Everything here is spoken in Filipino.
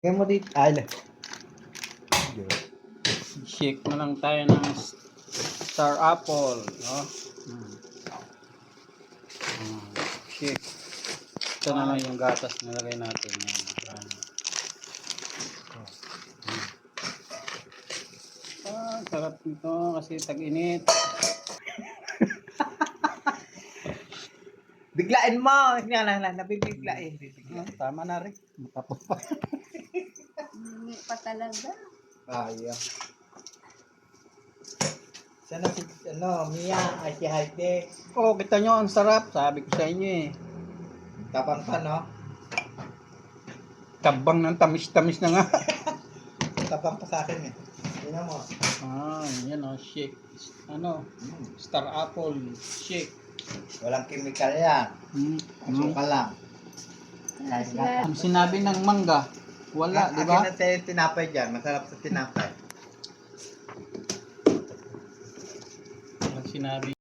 Kaya mo dito. Ay, Shake na lang tayo ng star apple, no? Shake. Ito na lang yung gatas na lagay natin. Yan. Sarap nito kasi tag-init. biglain mo. Nabibiglain. Tama na rin. Matapos pa. Hindi pa talaga. Ayaw. Sana si, Mia, ay si Heide. Oh, kita nyo, ang sarap. Sabi ko sa inyo eh. Tapang pa, no? Tabang ng tamis-tamis na nga. Tapang pa sa akin, eh. Tingnan mo. Yan o, shake. Star apple shake. Walang chemical yan. Asukal lang. Ang sinabi ng mangga, wala, di ba? Akin na tinapay dyan. Masarap sa tinapay. Ang sinabi